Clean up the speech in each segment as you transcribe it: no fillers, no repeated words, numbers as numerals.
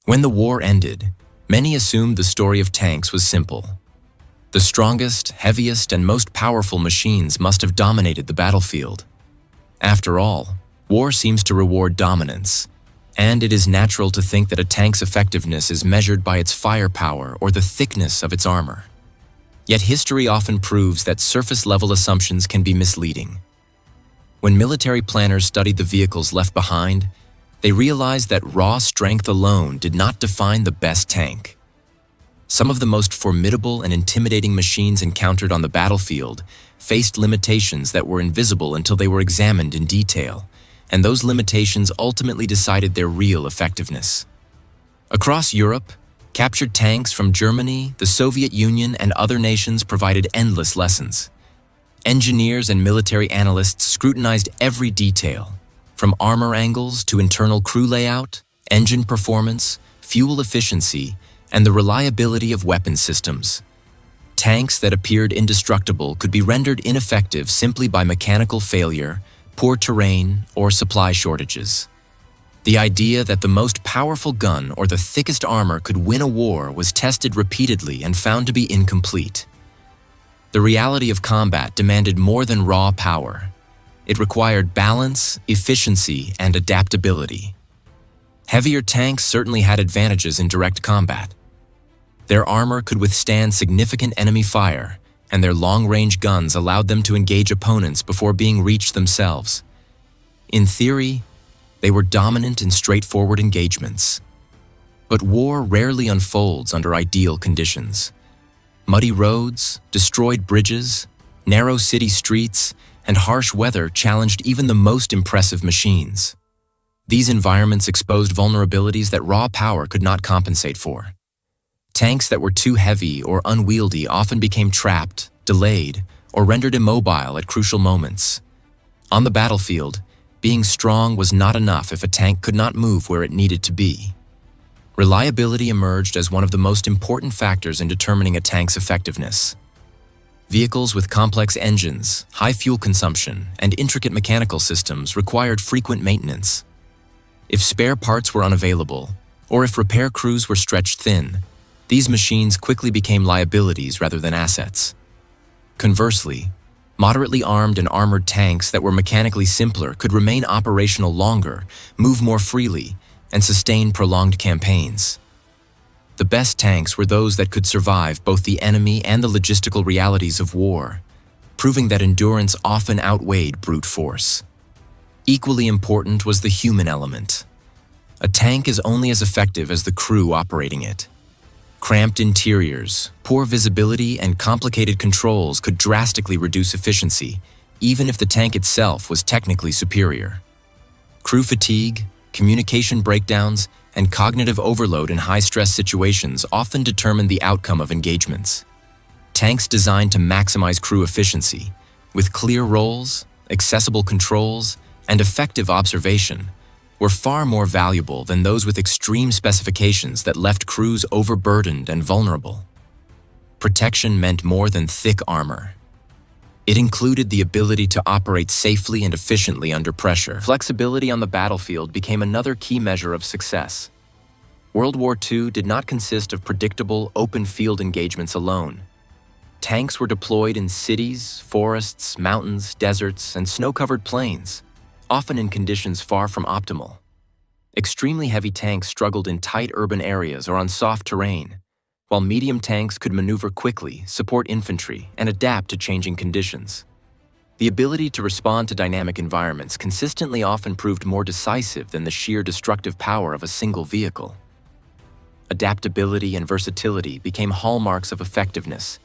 When the war ended, many assumed the story of tanks was simple. The strongest, heaviest, and most powerful machines must have dominated the battlefield. After all, war seems to reward dominance, and it is natural to think that a tank's effectiveness is measured by its firepower or the thickness of its armor. Yet history often proves that surface-level assumptions can be misleading. When military planners studied the vehicles left behind, they realized that raw strength alone did not define the best tank. Some of the most formidable and intimidating machines encountered on the battlefield faced limitations that were invisible until they were examined in detail, and those limitations ultimately decided their real effectiveness. Across Europe, captured tanks from Germany, the Soviet Union, and other nations provided endless lessons. Engineers and military analysts scrutinized every detail, from armor angles to internal crew layout, engine performance, fuel efficiency, and the reliability of weapon systems. Tanks that appeared indestructible could be rendered ineffective simply by mechanical failure, poor terrain, or supply shortages. The idea that the most powerful gun or the thickest armor could win a war was tested repeatedly and found to be incomplete. The reality of combat demanded more than raw power. It required balance, efficiency, and adaptability. Heavier tanks certainly had advantages in direct combat. Their armor could withstand significant enemy fire, and their long-range guns allowed them to engage opponents before being reached themselves. In theory, they were dominant in straightforward engagements. But war rarely unfolds under ideal conditions. Muddy roads, destroyed bridges, narrow city streets, and harsh weather challenged even the most impressive machines. These environments exposed vulnerabilities that raw power could not compensate for. Tanks that were too heavy or unwieldy often became trapped, delayed, or rendered immobile at crucial moments. On the battlefield, being strong was not enough if a tank could not move where it needed to be. Reliability emerged as one of the most important factors in determining a tank's effectiveness. Vehicles with complex engines, high fuel consumption, and intricate mechanical systems required frequent maintenance. If spare parts were unavailable, or if repair crews were stretched thin, these machines quickly became liabilities rather than assets. Conversely, moderately armed and armored tanks that were mechanically simpler could remain operational longer, move more freely, and sustain prolonged campaigns. The best tanks were those that could survive both the enemy and the logistical realities of war, proving that endurance often outweighed brute force. Equally important was the human element. A tank is only as effective as the crew operating it. Cramped interiors, poor visibility, and complicated controls could drastically reduce efficiency, even if the tank itself was technically superior. Crew fatigue, communication breakdowns, and cognitive overload in high-stress situations often determine the outcome of engagements. Tanks designed to maximize crew efficiency, with clear roles, accessible controls, and effective observation, were far more valuable than those with extreme specifications that left crews overburdened and vulnerable. Protection meant more than thick armor. It included the ability to operate safely and efficiently under pressure. Flexibility on the battlefield became another key measure of success. World War II did not consist of predictable, open-field engagements alone. Tanks were deployed in cities, forests, mountains, deserts, and snow-covered plains, often in conditions far from optimal. Extremely heavy tanks struggled in tight urban areas or on soft terrain, while medium tanks could maneuver quickly, support infantry, and adapt to changing conditions. The ability to respond to dynamic environments consistently often proved more decisive than the sheer destructive power of a single vehicle. Adaptability and versatility became hallmarks of effectiveness,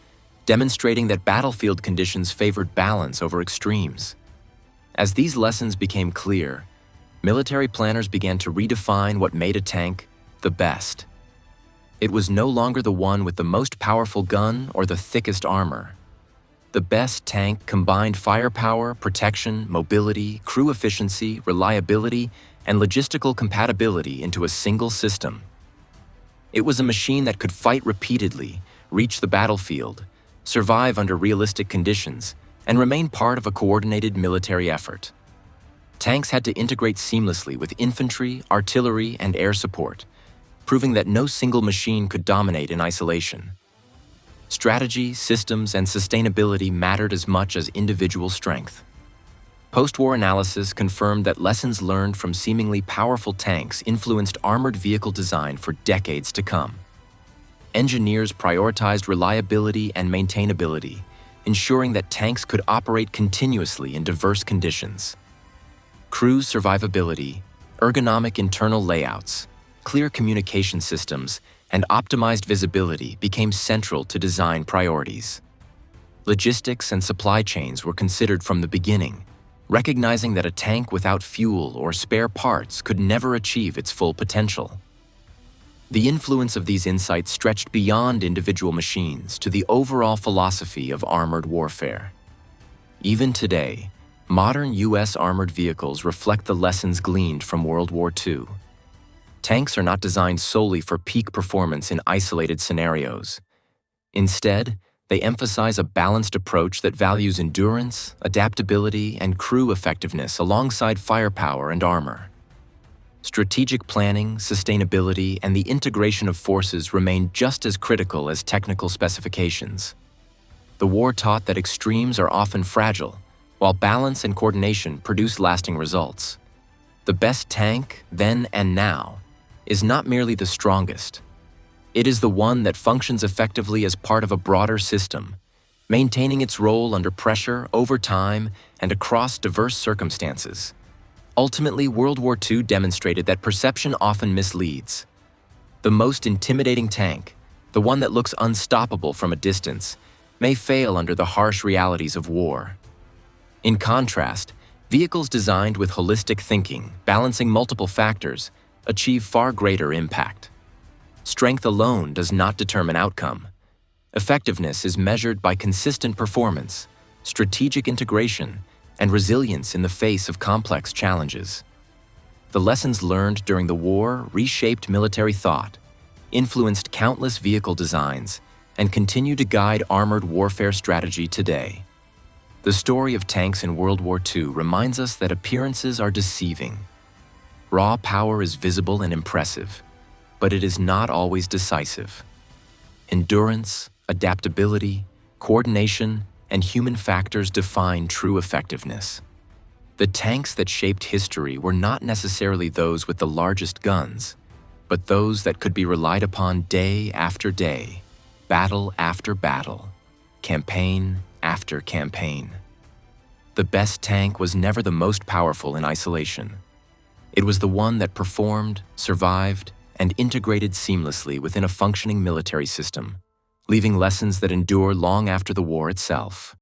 demonstrating that battlefield conditions favored balance over extremes. As these lessons became clear, military planners began to redefine what made a tank the best. It was no longer the one with the most powerful gun or the thickest armor. The best tank combined firepower, protection, mobility, crew efficiency, reliability, and logistical compatibility into a single system. It was a machine that could fight repeatedly, reach the battlefield, survive under realistic conditions, and remain part of a coordinated military effort. Tanks had to integrate seamlessly with infantry, artillery, and air support, proving that no single machine could dominate in isolation. Strategy, systems, and sustainability mattered as much as individual strength. Post-war analysis confirmed that lessons learned from seemingly powerful tanks influenced armored vehicle design for decades to come. Engineers prioritized reliability and maintainability, ensuring that tanks could operate continuously in diverse conditions. Crew survivability, ergonomic internal layouts, clear communication systems, and optimized visibility became central to design priorities. Logistics and supply chains were considered from the beginning, recognizing that a tank without fuel or spare parts could never achieve its full potential. The influence of these insights stretched beyond individual machines to the overall philosophy of armored warfare. Even today, modern U.S. armored vehicles reflect the lessons gleaned from World War II. Tanks are not designed solely for peak performance in isolated scenarios. Instead, they emphasize a balanced approach that values endurance, adaptability, and crew effectiveness alongside firepower and armor. Strategic planning, sustainability, and the integration of forces remain just as critical as technical specifications. The war taught that extremes are often fragile, while balance and coordination produce lasting results. The best tank, then and now, is not merely the strongest. It is the one that functions effectively as part of a broader system, maintaining its role under pressure, over time, and across diverse circumstances. Ultimately, World War II demonstrated that perception often misleads. The most intimidating tank, the one that looks unstoppable from a distance, may fail under the harsh realities of war. In contrast, vehicles designed with holistic thinking, balancing multiple factors, achieve far greater impact. Strength alone does not determine outcome. Effectiveness is measured by consistent performance, strategic integration, and resilience in the face of complex challenges. The lessons learned during the war reshaped military thought, influenced countless vehicle designs, and continue to guide armored warfare strategy today. The story of tanks in World War II reminds us that appearances are deceiving. Raw power is visible and impressive, but it is not always decisive. Endurance, adaptability, coordination, and human factors define true effectiveness. The tanks that shaped history were not necessarily those with the largest guns, but those that could be relied upon day after day, battle after battle, campaign after campaign. The best tank was never the most powerful in isolation. It was the one that performed, survived, and integrated seamlessly within a functioning military system, leaving lessons that endure long after the war itself.